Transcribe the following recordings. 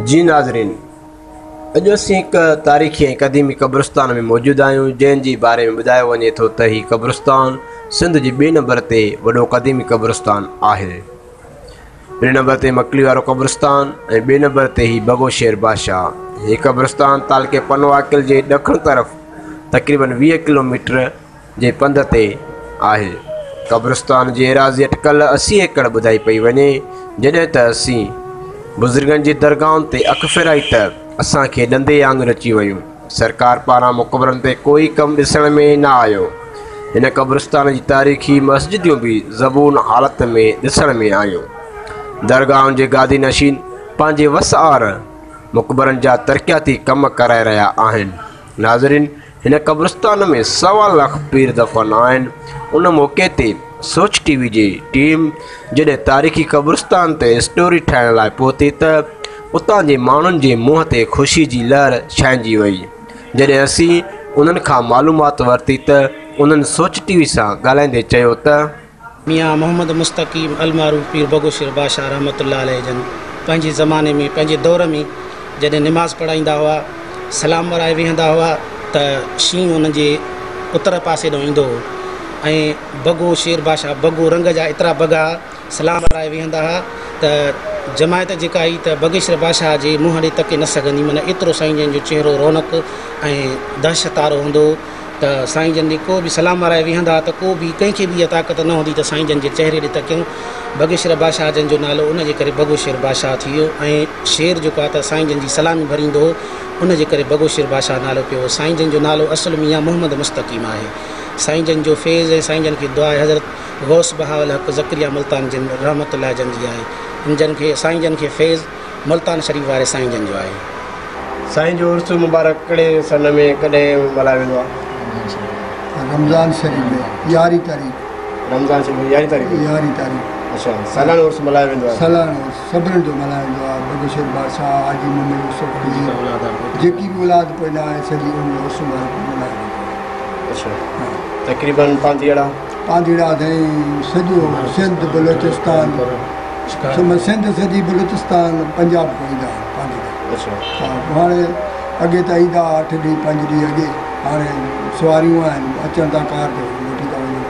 जी नाज़रीन, अॼु असीं हिकु तारीख़ी ऐं क़दीमी क़ब्रिस्तान में मौजूदु आहियूं जंहिं जे बारे में ॿुधायो वञे थो त हीउ क़ब्रिस्तान सिंध जे ॿिए नंबर ते वॾो क़दीमी क़ब्रिस्तान आहे। ॿिए नंबर ते मकली वारो क़ब्रिस्तान ऐं ॿिए नंबर ते ही बगो शेर बादशाह। हीउ क़ब्रिस्तान तालके पनवाकिल जे ॾखण तरफ़ तक़रीबन 20 किलोमीटर जे पंध ते आहे। क़ब्रिस्तान जी एराज़ी अटकल 80 एकड़ ॿुधाई पई वञे। जॾहिं त असीं बुज़ुर्गनि जी दरगाहुनि ते अखि फेराई त असांखे ॾंदे आङुर अची वियूं। सरकार पारां मुक़बरनि ते कोई कमु ॾिसण में न आयो। हिन क़ब्रिस्तान जी तारीख़ी मस्जिदियूं बि ज़बून हालत में ॾिसण में आयूं। दरगाहुनि जे गादी नशीन पंहिंजे वसआर मुक़बरनि जा तरक़ियाती कम कराए रहिया आहिनि। नाज़रीन, हिन क़ब्रिस्तान में 1.25 लाख पीर दफ़न आहिनि। उन मौक़े ते सोच टीवी जी टीम जॾहिं तारीख़ी क़ब्रिस्तान ते स्टोरी ठाहिण लाइ पहुती त उतां जे माण्हुनि जे मुंहं ते ख़ुशी जी लहर छाइंजी वई। जॾहिं असीं उन्हनि खां मालूमात वरिती त उन्हनि सोच टीवी सां ॻाल्हाईंदे चयो त मियाँ मोहम्मद मुस्तक़ीम अलमारूफ़ पीर बगो शेर बादशाह रहमतुल्लाह अलैह जन पंहिंजे ज़माने में पंहिंजे दौर में जॾहिं निमाज़ पढ़ाईंदा हुआ, सलाम वराए वेहंदा हुआ त शींहुं उन्हनि जे उत्तर पासे ॾों ईंदो हो ऐं बगो शेर बादशाह बगो रंग जा एतिरा बगा सलाम वराए वेहंदा हुआ त जमायत जेका आई त बगेश्वर बादशाह जे मुंहं ॾे तके न सघंदी। माना एतिरो साईं जन जो चहिरो रौनक ऐं दहशत वारो हूंदो त साईं जन ॾे को बि सलाम वाराए वेहंदा त को बि कंहिंखे बि इहा ताक़त न हूंदी त साईं जन जे चहिरे ॾे तकियूं। बगेश्वर बादशाह जन जो नालो उनजे करे बगो शेर बादशाह थी वियो ऐं शेर जेको आहे त साईं जन जी सलामी भरींदो हो, उनजे करे बगो शेर बादशाह नालो पियो। साईं जन जो नालो असुल मियाँ मोहम्मद मुस्तक़ीम आहे। साईं जन जो फैज़ ऐं साईं जन खे दुआ आहे हज़रत गौस बहावल हक़ ज़करिया मुल्तान जन रहमतुल्लाह जन जी आहे। इन जन खे साईं जन खे फैज़ मुल्तान शरीफ़ वारे साईं जन जो आहे। साईं जो उर्स मुबारक कहिड़े सन में कॾहिं मल्हायो वेंदो आहे? रमज़ान शरीफ़ में 11 तारीख़। रमज़ान शरीफ़ 11 तारीख़। 11 तारीख़। अच्छा, सालानो उर्स मल्हायो वेंदो आहे? सालानो सभिनी जो मल्हायो वेंदो आहे। बगो शेर बादशाह हाजी मोहम्मद यूसुफ जेकी बि औलाद पैदा आहे सॼी उन उर्स मल्हायो वेंदो आहे। अच्छा, तक़रीबन पांधीड़ा साईं सॼो सिंध बलोचिस्तान सिंध सॼी बलोचिस्तान पंजाब को ईंदा पांधीड़ा। हा, हाणे अॻे त ईंदा 8 ॾींहं 5 ॾींहं अॻे। हाणे सवारियूं आहिनि, अचनि था कार ते वठी था वञनि।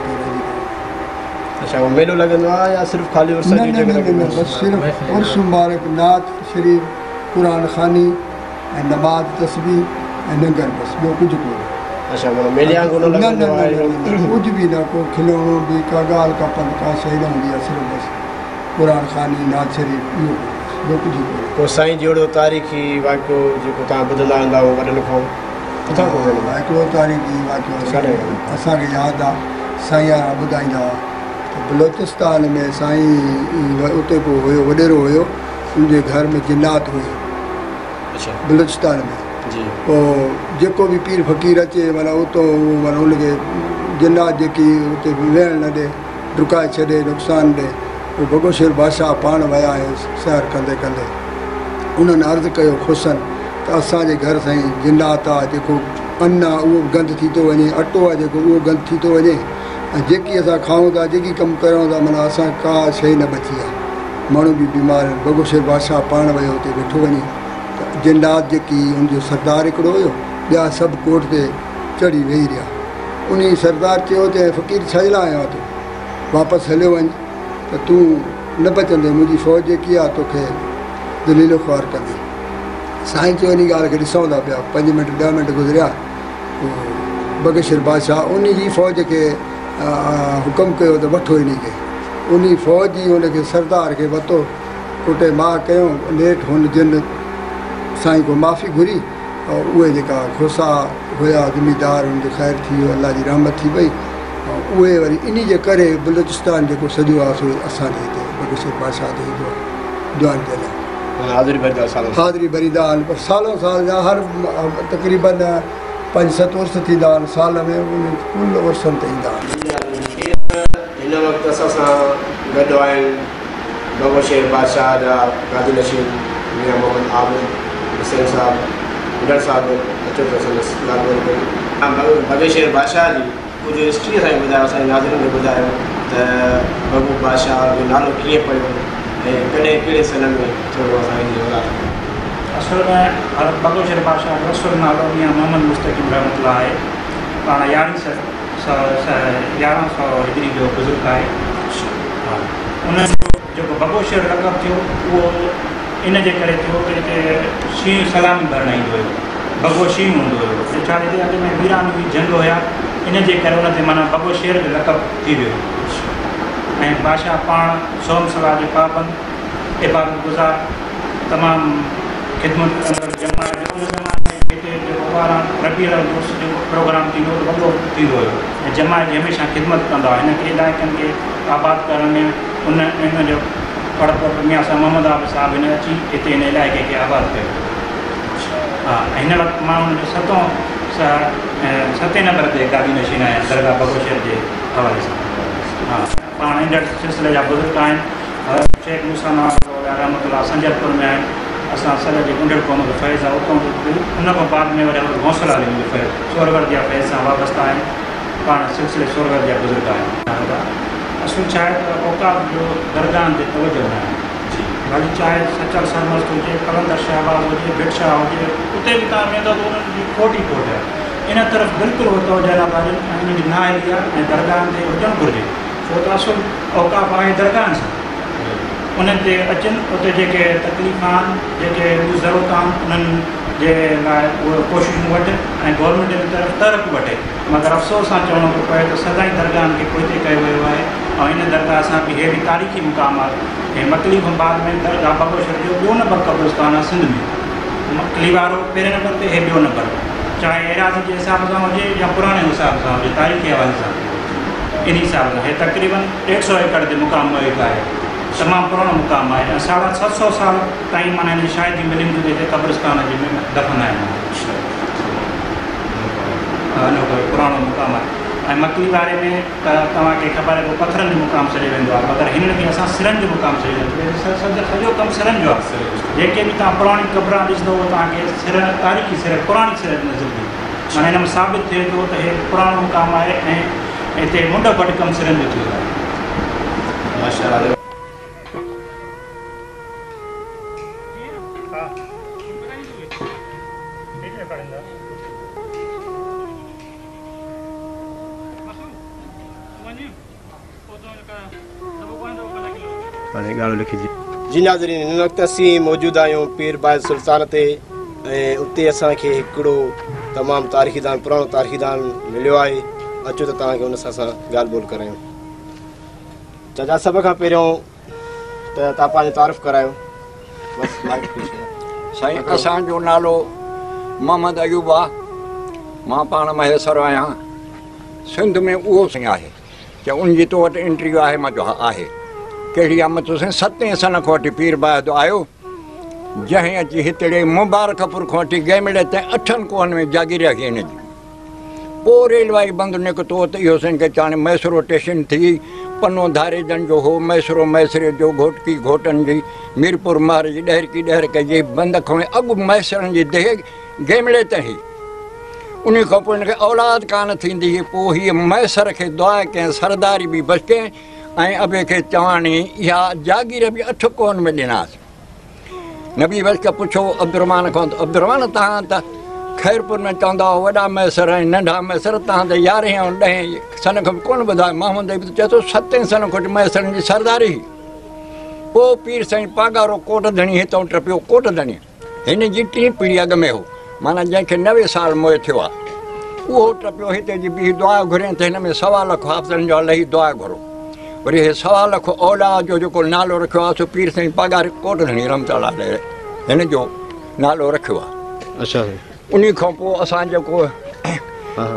अच्छा, वो मेलो लॻंदो आहे या सिर्फ़ु ख़ाली उर्स जी जॻह लॻंदो आहे? बसि सिर्फ़ु उर्स मुबारक, नात शरीफ़, क़ुरान ख़ानी ऐं नमाज़ तस्बीह ऐं लंगर, बसि ॿियो कुझु कोन्हे। अच्छा, माना मेले वांगुरु न लॻंदो आहे? कुझु बि न, को खिलौनो बि, का ॻाल्हि का पंध का शइ न हूंदी आहे। सिर्फ़ु बसि क़ुरान ख़ानी, नात शरीफ़, इहो ॿियो कुझु कोन्हे। पोइ साईं जहिड़ो तारीख़ी वाक़ियो जेको तव्हां ॿुधंदा हूंदा वॾनि खां किथां को हिकिड़ो तारीख़ी वाक़ियो असांखे यादि आहे। साईं ॿुधाईंदा हुआ त बलोचिस्तान में साईं उते को हुयो, वॾेरो हुयो, उनजे घर में जिन्नात हुयो। अच्छा, बलोचिस्तान में जी। पोइ जेको बि पीर फ़क़ीर अचे माना उतो माना उनखे जिन्नात जेकी उते वेहण न ॾे, डुकाए छॾे, नुक़सानु ॾे। पोइ बगो शेर बादशाह पाण विया आहिनि सैर कंदे कंदे। उन्हनि अर्ज़ु कयो ख़ुशनि त असांजे घर साईं जिन्नात आहे, जेको अन्न आहे उहो गंद थी थो वञे, अटो आहे जेको उहो गंद थी थो वञे, ऐं जेकी असां खाऊं था, जेकी कमु कयूं था, माना असां का शइ न बची आहे। माण्हू बि बीमार आहिनि। बगो शेर बादशाह पाण वियो हुते वेठो वञे त जिन्नात जेकी हुनजो सरदार हिकिड़ो हुयो, ॿिया सभु कोठ ते चढ़ी वेही रहिया। उन सरदार चयो त फ़क़ीर छा लाइ आयो आहे तूं? वापसि हलियो वञ त तूं न बचंदे, मुंहिंजी फ़ौज जेकी आहे तोखे दलीलो ख़्वार कंदी। साईं चयो इन ॻाल्हि खे ॾिसूं था पिया। 5 मिंट 10 मिंट गुज़रिया। बगो शेर बादशाह उन जी फ़ौज खे हुकुम कयो त वठो इन खे। उन फ़ौज जी उनखे सरदार खे वरितो, कुटे मां कयूं, नेठि हुन जिन साईं को माफ़ी घुरी। और उहे जेका खुसा हुया ज़मीदार, उनखे ख़ैरु थी वियो, अलाह जी रहमत थी पई। उहे वरी इन जे करे बलोचिस्तान जेको सॼो आहे सो असांजे हिते बगो शेर बादशाह ते ईंदो आहे। जवान थियल हाज़िरी भरींदा आहिनि। पर सालों साल जा हर तक़रीबन 5-7 उर्स थींदा आहिनि साल में। उन कुल उर्सनि ते ईंदा आहिनि। हिन वक़्तु असां सां गॾु आहिनि बगो शेर बादशाह जा गादी नशीन मियाँ मोहम्मद आबिद हुसैन साहिबु, गुडर साहिबु। अचो त संदसि बगो शेर बादशाह जी कुझु हिस्ट्री असांखे ॿुधायो, असांजे नाज़रीन खे ॿुधायो त बगो बादशाह जो नालो कीअं पियो ऐं कॾहिं कहिड़े सन में थियो असांजी औलाद? असल में हज़रत बगोशर बादशाह रसूल नालो मियां मोहम्मद मुस्तकीम रहमतुल्लाह आहे। पाण 1100 हिजरी जो बुज़ुर्ग आहे। उन्हनि जो जेको बगोशर लक़ब थियो उहो इन जे करे थियो कि हिते शींहुं सलामी भरण ईंदो हुयो, बगो शींहुं हूंदो हुयो। छा हिते अॻ में वीरान हुई, जंग हुया, इन जे करे उन ते माना बगोशेर जो लक़ब थी वियो। ऐं बादशाह पाण सोम सलाह जे पाबंद, इबादत गुज़ार, तमामु ख़िदमत कंदड़ जमात जो उन ज़माने में हिते जेको 12 रबीउल अव्वल जो प्रोग्राम थींदो हुओ वॾो थींदो हुयो ऐं जमात जी हमेशह ख़िदमत कंदा हुआ। हिन खे इलाइक़नि खे आबाद करण में इन जो पड़पोट मियां साहब मोहम्मद आबिद साहब हिन अची हिते हिन इलाइक़े खे आबाद कयो। हा, हिन वक़्तु मां हुन जो 7 नंबर ते गादी नशीन आहियां दरगाह बगोशर जे हवाले सां। हा, पाण ईंदड़ सिलसिले जा बुज़ुर्ग आहिनि। शेख मूसा रहमतुल्लाह संजरपुर में आहिनि। असां सॼे जे गुंडड़ क़ौम जो फैज़ आहे, उतां उन खां बाद में वरी हौसला अली जो फैज़ सोरवर जा फैज़ सां वाबस्ता आहिनि। पाण सिलसिले सोरवर जा बुज़ुर्ग आहिनि। असुल छा आहे त औकाफ़ जो दरगाहनि ते तवजो न आहे। भली चाहे सचल सरमस्त हुजे, कलंदर शहबाज़ हुजे, भिट शाह हुजे, उते बि तव्हां वेंदो त उन्हनि जी खोट ई खोट आहे। इन तरफ़ बिल्कुलु उहो तवजो न आहे ऐं हिन जी नाअहली आहे ऐं दरगाहनि ते हुजणु घुरिजे, छो त असुल औकाफ़ आहे दरगाहनि सां। उन्हनि ते अचनि, उते जेके तकलीफ़ आहिनि, जेके ज़रूरत आहिनि, उन्हनि जे लाइ उहे कोशिशूं वठि ऐं गवर्नमेंट जी तरफ़ तरफ़ वठे। मगर अफ़सोस सां चवणो थो पए त सदाई दरगाहनि खे पोइते कयो वियो आहे ऐं हिन दरगाह सां बि हे बि तारीख़ी मुक़ाम आहे। ऐं मकलीबाद में दरगाह बगोशर जो 2 नंबर क़ब्रिस्तान आहे सिंध में। मकली वारो पहिरें नंबर ते, हे 2 नंबर, चाहे एराज़ी जे हिसाब सां हुजे या पुराणे हिसाब सां हुजे, तारीख़ी हवाले सां इन हिसाब सां हे तक़रीबन 150 एकड़ जे मुक़ाम मुहित आहे। तमामु पुराणो मुक़ाम आहे ऐं 750 साल ताईं माना हिन शायदि मिलियूं हिते क़ब्रिस्तान जे में दफ़न आहिनि। पुराणो मुक़ाम आहे। ऐं मकली वारे में त तव्हांखे ख़बर आहे पथरनि जो मुक़ाम छॾे वेंदो आहे, मगर हिननि खे असां सिरनि जो मुक़ाम छॾे वेंदो आहे। सॼो कमु सिरनि जो आहे। जेके बि तव्हां पुराणी क़बरां ॾिसंदव तव्हांखे सिर, तारीख़ी सिर, पुराणी सिर नज़र ईंदी। माना हिन में साबित थिए थो त हे पुराणो मुक़ाम आहे ऐं हिते मुंड वटि कमु सिरनि जो थियो आहे। माशाअल्लाह। जी नाज़रीन, हिन वक़्तु असीं मौजूदु आहियूं पीर बाइज़ सुल्तान ते ऐं उते असांखे हिकिड़ो तमामु तारीख़ी दान, पुराणो तारीख़ी दान मिलियो आहे। अचो त तव्हांखे हुन सां असां ॻाल्हि ॿोल करायूं। चाचा, सभ खां पहिरियों त तव्हां पंहिंजो तारीफ़ करायो। साईं, असांजो नालो मोहम्मद अयूब आहे। मां पाण महेसर आहियां। सिंध में उहो साईं आहे कि उनजी तो वटि इंटरव्यू आहे। मां चयो आहे कहिड़ी आहे? मथो साईं 7 सन खां वठी पीर बाइदो आयो, जंहिं अची हिते मुबारकपुर खां वठी गैमिड़े ताईं 8 कोहनि में जागीर रखी हिन जी। पोइ रेलवाई बंदि निकितो त इहो साईं खे हाणे मैसरो स्टेशन थी, पनो धारेजन जो हो, मैसरो मैसरे जो, घोटकी घोटनि जी, मीरपुर मार जी, ॾहरकी ॾहरक जी, बंदि खां अॻु मैसरनि जी देह गैमिड़े ताईं। उन खां पोइ हिनखे औलाद कान थींदी। पोइ हीअ मैसर खे दुआ कंहिं सरदारी बि बचके ऐं अबे खे चवाणी इहा जागीर बि 8 कोहनि में ॾिनासीं। नबी बस खां पुछो अब्दुरमान खां, त अब्दुरमान तव्हां त ख़ैरपुर में चवंदा हुआ वॾा मैसर ऐं नंढा मैसर, तव्हां त 11 ऐं 10 सन खां कोन ॿुधायो। मोहम्मद अयूब चए थो 7 सन खां वठी मैसरनि जी सरदारी। पोइ पीर साईं पागारो कोट धणी हितां टपियो। कोट धणी हिन जी 3 पीढ़ी अॻ में हो, माना जंहिंखे 90 साल मोए थियो आहे, उहो टपियो हिते जी बि दुआ घुरे त हिन में 1.25 लख हाफ़िज़नि जो अलाही दुआ घुरो। वरी हे 1.25 लख औलाद जो जेको नालो रखियो आहे सो पीर साईं पागार कोट धणी रमताला हिन जो नालो रखियो आहे। अच्छा। उन खां पोइ असां जेको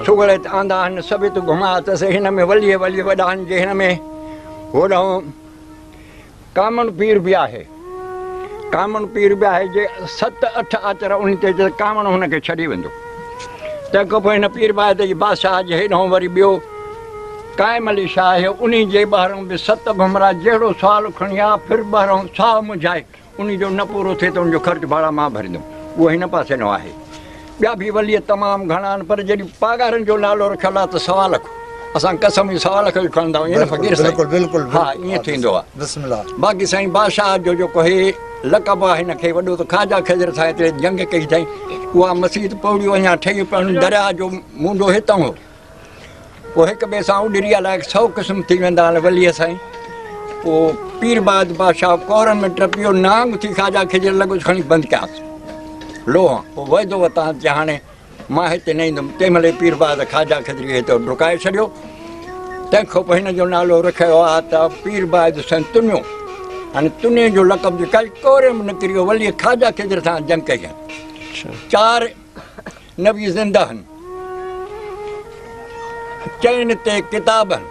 सुगड़े आंदा आहिनि सभु हिते घुमाया अथसि। हिन में वलीअ वॾा आहिनि जे हिन में होॾां कामन पीर बि आहे। कामन पीर बि आहे जे 7-8 आचर उन ते कामन हुनखे छॾी वेंदो। तंहिंखां पोइ हिन पीर बाइद जी बादशाह जे हेॾां वरी ॿियो काइम अली शाह आहे। उन जे ॿाहिरों बि 7 भमरा जहिड़ो सुवालु खणी आ, फिर ॿाहिरों साह मुझाए, उन जो न पूरो थिए त उनजो ख़र्चु भाड़ा मां भरींदुमि। उहो हिन पासे न आहे। ॿिया बि वलीअ तमामु घणा आहिनि, पर जॾहिं पागारनि जो नालो रखियलु आहे त 1.25 लख असां कसम ई 1.25 लख खणंदा आहियूं। फ़क़ीर साईं, हा ईअं थींदो आहे। बाक़ी साईं बादशाह जो जेको हे लक़ब आहे हिनखे वॾो त ख़्वाजा ख़ज़र सां हिते जंग कई अथई। उहा मस्जिद पौड़ियूं अञा ठही पियूं, दरिया जो मुंडो हितां हो। पोइ हिक ॿिए सां उॾरी अलाए 100 क़िस्म थी वेंदा आहिनि वलीअ साईं। पोइ पीरबाद बादशाह कौरनि में टपियो, नांग थी ख़्वाजा ख़ज़र लॻोसि खणी बंदि कयांसि लोह। पोइ वैदो वतां त हाणे मां हिते न ईंदुमि। तंहिं महिल पीरबाद ख़्वाजा ख़ज़री हिते डुकाए छॾियो। तंहिंखां पोइ हिन जो नालो रखियो आहे त पीरबाद सन तुनियो। हाणे तुने जो लक़ब जो काई कोरे में निकिरियो, वलीअ ख़्वाजा ख़ज़र सां जंग कई आहे। 4 नबी ज़िंदा आहिनि, चइनि ते किताब आहिनि,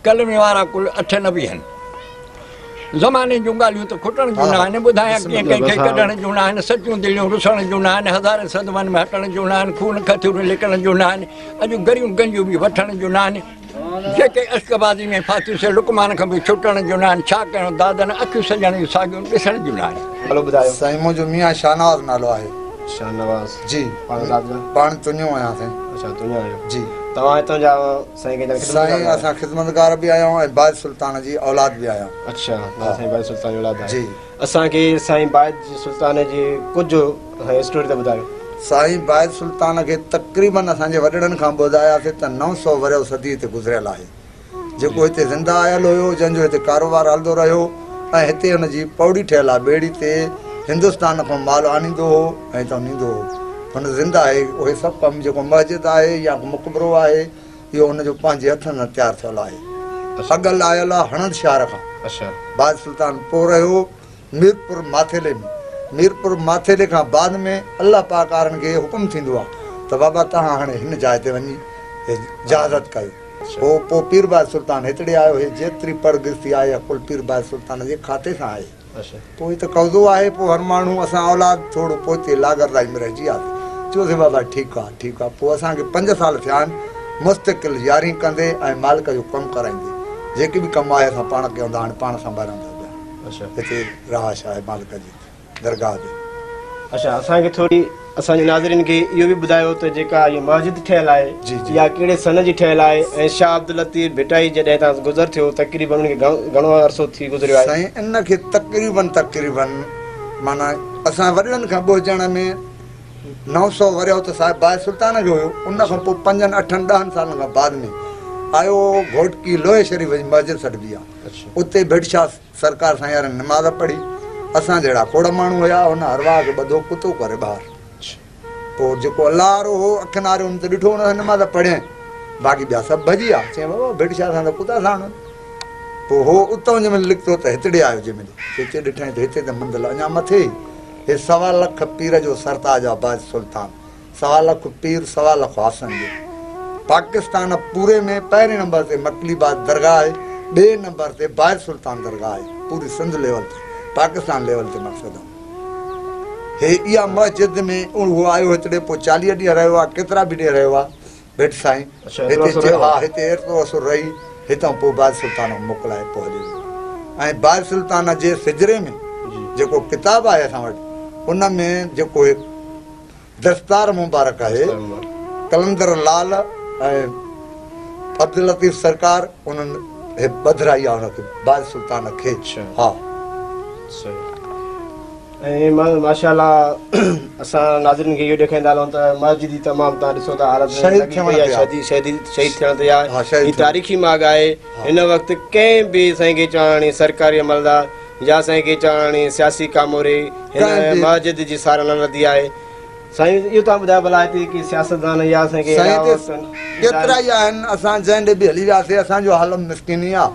कलमे वारा कुल 8 नबी आहिनि। ज़माने जूं ॻाल्हियूं त खुटण जूं न आहिनि, ॿुधायां कीअं कंहिंखे कढण जूं न आहिनि, सचियूं दिलियूं रुसण जूं न आहिनि, हज़ार सदमनि में हटण जूं न आहिनि, खून खथियूं लिकण जूं न आहिनि, अॼु गरियूं गंजियूं बि वठण जूं न आहिनि, जेके अश्कबाज़ी में फाथियूं से लुकमान खां बि छुटण जूं न आहिनि। छा कयूं दादनि, अखियूं सॼण जूं साॻियूं ॾिसण जूं न आहिनि। हलो ॿुधायो साईं, मुंहिंजो मियां शाहनवाज़ नालो आहे। शाहनवाज़ जी, पाण तुनियो आहियां साईं। अच्छा, तुनियो आहियो जी। तव्हां हितां जा साईं? साईं असां ख़िदमतगार बि आहियूं ऐं बाज सुल्तान जी औलाद बि आहियूं। अच्छा, साईं बाज सुल्तान जी औलाद जी। असांखे साईं बाज सुल्तान जी कुझु स्टोरी त ॿुधायो। साईं बाज सुल्तान खे तक़रीबन असांजे वॾड़नि खां ॿुधायासीं त 900 वरियो सदी हिते गुज़रियल आहे। जेको हिते ज़िंदा आयल हुयो, जंहिंजो हिते कारोबार हलंदो रहियो ऐं हिते हुनजी पौड़ी ठहियलु आहे। ॿेड़ी ते हिंदुस्तान खां माल आणींदो हो ऐं हितां नींदो हो। हुन ज़िंदा आहे। उहे सभु कमु जेको मस्जिद आहे या मुक़बरो आहे, इहो हुनजो पंहिंजे हथनि सां तयारु थियल आहे। अगल आयल आहे हणंद शहर खां। अच्छा, बाज सुल्तान पोइ रहियो मीरपुर माथेले में। मीरपुर माथेले खां बाद में अलाह पाक वारनि खे हुकुम थींदो आहे त बाबा तव्हां हाणे हिन जाइ ते वञी इजाज़त कयो। पोइ पीरबाज सुल्तान हितड़े आयो। हे जेतिरी परगिस्ती आहे कुल पीरबाज सुल्तान जे खाते सां आहे। पोइ त कब्ज़ो आहे। पोइ हर माण्हू असां औलाद थोरो पोइ लागर राई में रहिजी वियासीं। चयोसीं बाबा ठीकु आहे ठीकु आहे। पोइ असांखे 5 साल थिया आहिनि मुस्तक़िल यारी कंदे ऐं मालिक जो कमु कराईंदे। जेके बि कमु आहे असां पाण कयूं था, हाणे पाण संभालंदा पिया। हिते रहाश आहे मालिक जी दरगाह ते। अच्छा, असांखे थोरी असांजे नाज़रीन खे इहो बि ॿुधायो त जेका इहा मस्जिद ठहियलु आहे इहा कहिड़े सन जी ठहियलु आहे ऐं शाह अब्दुल लतीफ़ भिटाई जॾहिं हितां गुज़र थियो तक़रीबन उनखे घणो अरसो थी गुज़रियो आहे? साईं, इनखे तक़रीबन माना असां वॾनि खां ॿुधण में 900 वरियो त साहिब बाज सुल्तान जो हुयो। उन खां पोइ 5, 8, 10 सालनि खां बाद में आयो घोटकी लोहे शरीफ़ जी मस्जिद सॾिबी आहे। उते भिटशाह सरकार सां यार निमाज़ पढ़ी। असां जहिड़ा खोड़ माण्हू हुया, हुन हरवा खे ॿधो कुतो करे ॿाहिरि। पोइ जेको अलाह वारो हो अखियुनि वारो हुन त ॾिठो हुन निमाज़ पढ़ियईं, बाक़ी ॿिया सभु भॼी विया। चई बाबा भिटशाह सां त कुता साण। पोइ हो उतां जंहिंमहिल निकितो त हितड़े आयो। जंहिंमहिल हिते ॾिठईं त हिते त मंदल अञा मथे। हे 1.25 लख पीर जो सरताज आहे बाज सुल्तान। 1.25 लख पीर, 1.25 लख आसन जो। पाकिस्तान पूरे में 1 नंबर ते मकलीबाद दरगाह आहे, 2 नंबर ते बाज सुल्तान दरगाह आहे। पूरी सिंध लेवल ते, पाकिस्तान लेवल ते मक़सदु आहे। हे इहा मस्जिद में उहो आयो हितड़े। पोइ 40 ॾींहं रहियो आहे, केतिरा बि ॾींहं रहियो आहे भेट साईं हिते। हा, हिते एतिरो असुर रही। हितां पोइ बाज सुल्तान मोकिलाए पोइ हली वियो। ऐं बाज सुल्तान जे सिजरे में जेको किताबु आहे असां वटि, उन में जेको दस्तार मुबारक आहे, कलंदर लाल ऐं अब्दुल लतीफ़ सरकार उन्हनि ॿधराई आहे हुनखे बाज सुल्तान खे। हा, ऐं माशाअल्लाह असां नाज़रीन खे इहो ॾेखारींदा हलूं त मस्जिद तमामु तव्हां ॾिसो था हालत शहीद थियण ते आहे। हीअ तारीख़ी माग आहे। हिन वक़्तु कंहिं बि साईं खे चवण सरकारी अमलदार या साईं खे चवण सियासी कामोरे हिन मस्जिद जी सार न लधी आहे। साईं इहो तव्हां ॿुधायो भला हिते की सियासतदान या साईं केतिरा ई आहिनि। असां जंहिं ॾे बि हली वियासीं असांजो हाल मिसकिनी आहे।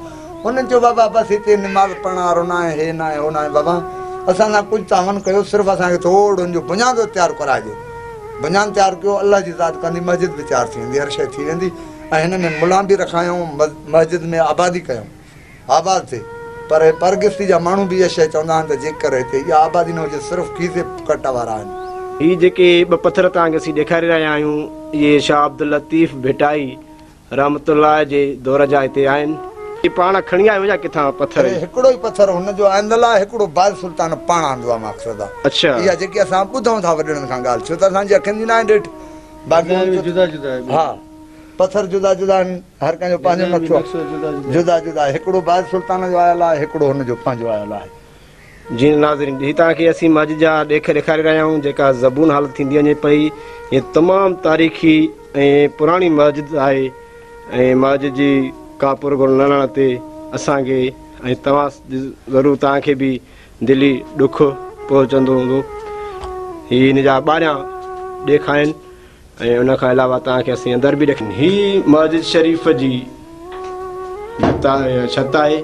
हुननि चयो बाबा बसि हिते निमाज़ पढ़ण वारो न आहे, हे न आहे, हो न आहे। बाबा असां सां कुझु तावन कयो, सिर्फ़ु असांखे थोरो हुनजो बुनियादो तयारु कराइजो। बुनियादु तयारु कयो, अलाह जी ज़ात कंदी, मस्जिद बि तयारु थी वेंदी, हर शइ थी वेंदी। ऐं हिन में मुला बि रखायूं, मस्जिद में आबादी कयूं, आबाद थिए। पर परगिस्ती जा माण्हू बि इहा शइ चवंदा आहिनि त जेकर हिते इहा आबादी न हुजे, सिर्फ़ु खीसे कट वारा आहिनि। हीअ जेके 2 पथर तव्हांखे असीं ॾेखारे रहिया आहियूं, इहे शाह अब्दुल लतीफ़ भिटाई रहमतुल्लाह जे दौर जा हिते आहिनि। पाण खणी आयो या किथां पत्थर? हिकिड़ो ई पत्थर हुनजो आंदल आहे, हिकिड़ो बाज सुल्तान पाण आंदो आहे मक़सदु आहे। अच्छा, इहा जेकी असां ॿुधूं था वॾनि खां ॻाल्हि, छो त असांजी अखियुनि जी न आहे ॾिठ। बाक़ी जुदा जुदा आहे। हा, पत्थर जुदा जुदा आहिनि, हर कंहिंजो पंहिंजो नक्शो जुदा जुदा आहे। हिकिड़ो बाज सुल्तान जो आयल आहे, हिकिड़ो हुनजो पंहिंजो आयल आहे। जी नाज़रीन, ही तव्हांखे असीं मस्जिद जा ॾेख ॾेखारे रहिया आहियूं जेका ज़बून हालत थींदी वञे पई। हीअ तमामु तारीख़ी ऐं पुराणी मस्जिद आहे ऐं मस्जिद जी का पुरगुण न लहण ते असांखे ऐं तव्हां ज़रूरु तव्हांखे बि दिली ॾुख पहुचंदो हूंदो। हीअ हिन जा ॿाहिरियां ॾेख आहिनि ऐं उन खां अलावा तव्हांखे असीं अंदरि बि ॾेखारियूं। हीअ मस्जिद शरीफ़ जी छत आहे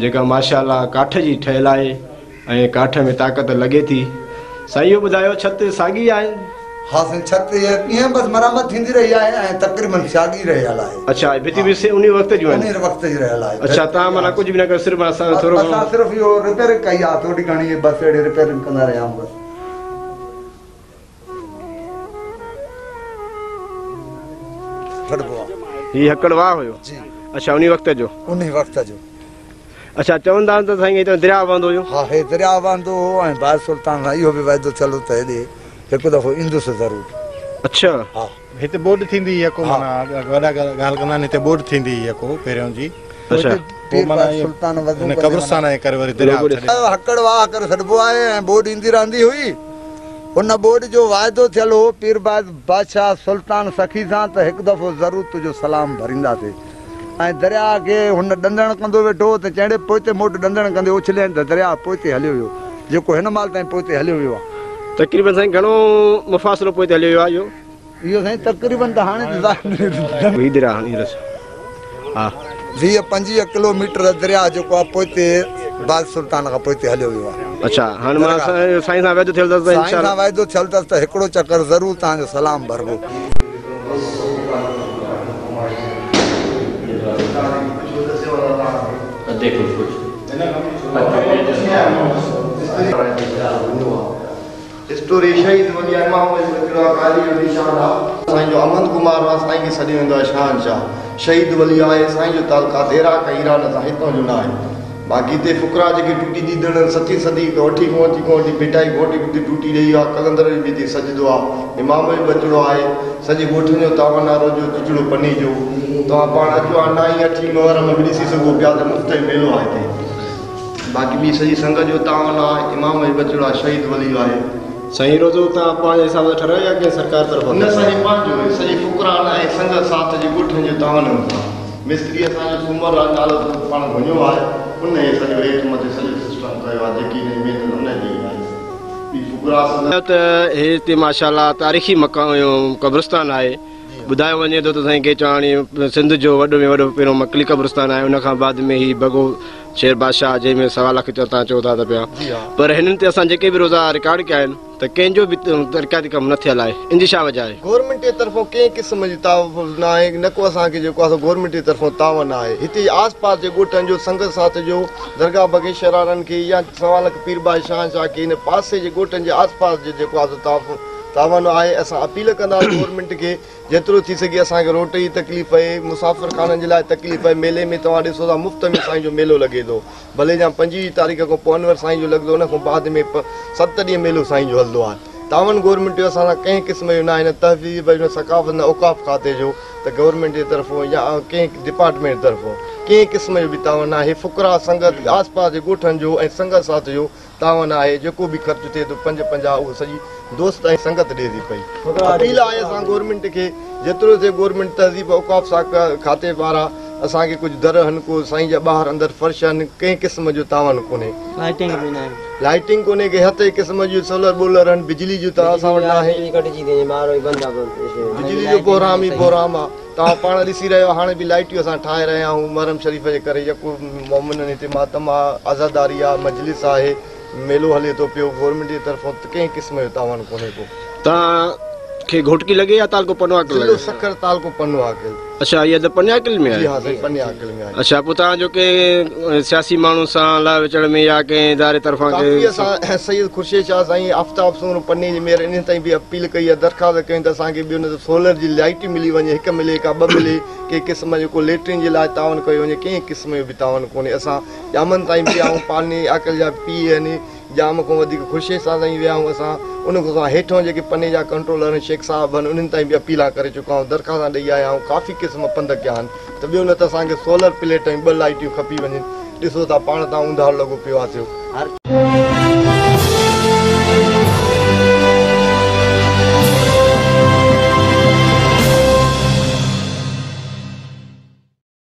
जेका माशाअल्लाह काठ जी ठहियलु आहे ऐं काठ में ताक़त लॻे थी। साईं इहो ॿुधायो छत साॻी आहे? हाँ साईं, छत ईअं बसि मरम्मत थींदी रही आहे ऐं तक़रीबन साॻी रहियल आहे। अच्छा, भिती बि उन वक़्त जूं आहिनि? उन वक़्त जी रहियल आहे। अच्छा, तव्हां माना कुझु बि न कयो, सिर्फ़ु असां थोरो असां सिर्फ़ु इहो रिपेयरिंग कई आहे, थोरी घणी बसि अहिड़ी रिपेयरिंग कंदा रहिया आहियूं बसि। हीअ हकड़ वाह हुयो? जी। अच्छा, उन वक़्त जो? उन वक़्त जो। अच्छा, चवंदा आहिनि त साईं हिते दरिया वहंदो हुयो? हा, हे दरिया वहंदो हो ऐं बादशाह सुल्तान सां इहो बि वाइदो थियलु त हेॾे हिकु दफ़ो ईंदुसि ज़रूरु। अच्छा। हा, हिते बोर्ड थींदी हुई को माना वॾा ॻाल्हि कंदा आहिनि, हिते बोर्ड थींदी हुई को पहिरियों जी। अच्छा, पोइ माना सुल्तान कब्रिस्तान जे करे वरी दरिया हकड़ वाह करे छॾिबो आहे ऐं बोर्ड ईंदी रहंदी हुई। उन बोर्ड जो वाइदो थियलु हो पीर बादशाह सुल्तान सखी सां त हिकु दफ़ो ज़रूरु तुंहिंजो सलाम भरींदासीं। ऐं दरिया खे हुन ॾंदण कंदो वेठो त चइड़े पोइते मोट ॾंदण कंदे उछलिया त दरिया पोइते हलियो वियो, जेको हिन महिल ताईं पोइते हलियो वियो आहे। तक़रीबन साईं घणो मुफ़ासिलो पोइते हलियो वियो आहे इहो? इहो साईं तक़रीबन त हाणे 20-25 किलोमीटर दरिया जेको आहे पोइते बादशाह सुल्तान खां पोइते हलियो वियो आहे। अच्छा, हाणे मां साईं सां वाइदो थियलु अथसि? साईं सां वाइदो थियलु अथसि त हिकिड़ो चकर ज़रूरु तव्हांजो सलाम भरबो। स्टोरी शहीद वली इमाम काली जो निशान आहे। साईं जो अमन कुमार आहे, साईं खे सॾियो वेंदो आहे शहनशाह। शहीद वली आहे, साईं जो तालुकात इराक ऐं ईरान सां हितां जो न आहे। बाक़ी हिते फुकरा जेके टूटी ॾींदड़ 7वीं सदी खां वठी भिटाई घोटी टूटी रही आहे। कलंदर बि हिते सजदो आहे, इमाम बि बचिड़ो आहे। सॼे ॻोठनि जो तावनारो जो चिचड़ो पनी जो तव्हां पाण अचो 9-8 मुहर्रम में बि ॾिसी सघो पिया त मुफ़्त मेलो आहे हिते। बाक़ी ॿी सॼी संगत जो तावन आहे, इमाम बि बचिड़ो आहे, शहीद वली आहे। साईं रोज़ो तव्हां पंहिंजे हिसाब सां ठहिरायो या कंहिं सरकार तरफ़ां? न, साईं पंहिंजो सॼी फुकरान ऐं संगत साथ जे ॻोठनि जो तावन हूंदो आहे। मिस्त्री असांजो सूमर नालो पाण वञो आहे, उन सॼो हेठि मथे सॼो सिस्टम कयो आहे जेकी महिनत उनजी आहे। ॿी फुकरा त हिते माशाअल्लाह तारीख़ी मकान क़ब्रिस्तान आहे। ॿुधायो वञे थो त साईं के चवाणी सिंध जो वॾो में वॾो पहिरियों मकली क़ब्रिस्तान आहे, उन खां बाद में ही बगो शेर बादशाह जंहिंमें 1.25 लाख तव्हां चओ था त पिया। पर हिननि ते असां जेके बि रोज़ा रिकॉर्ड कया आहिनि त कंहिंजो बि तरक़ियाती कमु न थियल आहे। इन जी छा वजह आहे? गवर्नमेंट जे तरफ़ां कंहिं क़िस्म जी तावन न आहे, न को असांखे जेको आहे गवर्नमेंट जे तरफ़ां तावन आहे। हिते आस पास जे ॻोठनि जो संगत साथ जो दरगाह बगेश्वर वारनि खे या 1.25 लाख पीर शहनशाह खे हिन पासे जे ॻोठनि जे आस पास जो जेको आहे तावन आहे। असां अपील कंदासीं गवर्नमेंट खे जेतिरो थी सघे असांखे रोट जी तकलीफ़ आहे, मुसाफ़िर खाननि जे लाइ तकलीफ़ आहे। मेले में तव्हां ॾिसो था मुफ़्त में साईं जो मेलो लॻे थो, भले या 25 तारीख़ खां पोइ अनवर साईं जो लॻंदो, उन खां बाद में 7 ॾींहं मेलो साईं जो हलंदो आहे। तावन गवर्नमेंट जो असां सां कंहिं क़िस्म जो न आहे, न तहज़ीब न सकाफ़त न औक़ाफ़ खाते जो त गवर्नमेंट जे तरफ़ां या कंहिं डिपार्टमेंट जे तरफ़ां कंहिं क़िस्म जो बि तावन आहे। फुकरा संगत आस पास जे ॻोठनि जो ऐं संगत साथ जो तावन आहे। जेको बि ख़र्चु थिए थो 5-50 उहो सॼी दोस्त ऐं संगत ॾिए थी पई। अपील आहे असां गवर्नमेंट खे जेतिरो थिए गवर्नमेंट तहज़ीब औक़ाफ़ सां खाते वारा असांखे कुझु दर आहिनि, को साईं जा ॿाहिरि अंदरि फर्श आहिनि, कंहिं क़िस्म जो तावन कोन्हे। लाइटिंग कोन्हे के हथ क़िस्म जूं सोलर बोलर आहिनि, बिजली जूं त असां वटि न आहे। बिजली जो बोराम ई बोराम आहे। तव्हां पाण ॾिसी रहियो हाणे बि लाइटियूं असां ठाहे रहिया आहियूं मुहर्रम शरीफ़ जे करे। जेको मोमिननि हिते मातम आहे, आज़ादारी आहे, मजलिस आहे, मेलो हले थो पियो। गवर्नमेंट जे तरफ़ां कंहिं क़िस्म जो तावन कोन्हे को। तव्हांखे घोटकी लॻे या तालको पनवाकिल लॻे? सखर तालको पनवाकिल। अच्छा, इहा त पनवाकिल में आहे? हा साईं, पनवाकिल में आहे। अच्छा, पोइ तव्हांजो के सियासी माण्हू सां लाइ विचड़ में या कंहिं इदारे तरफ़ां असां सैयद ख़ुर्शीद शाह साईं आफ्ताब सूर पन्ने जी मेयर इन ताईं बि अपील कई आहे, दरख़्वास्त कयूं त असांखे बि उन सोलर जी लाइट मिली वञे, 1 मिले का 2 मिले, कंहिं क़िस्म जो को लेट्रिन जे लाइ तावन कयो वञे, कंहिं क़िस्म जो बि तावन कोन्हे। असां जामनि ताईं बि आहियूं, पानी आकल जा पीउ आहिनि, जाम खां वधीक ख़ुर्शीद सां ताईं विया आहियूं असां। उन खां हेठों जेके पने जा कंट्रोलर आहिनि शेख साहिब आहिनि, उन्हनि ताईं बि अपीला करे चुका आहियूं, दरख़्वास्त ॾेई आया आहियूं। काफ़ी क़िस्म पंध कया आहिनि त ॿियो न त असांखे सोलर प्लेट ऐं 2 लाइटियूं खपी वञनि। ॾिसो था पाण तव्हां ऊंधार लॻो पियो आहे थियो।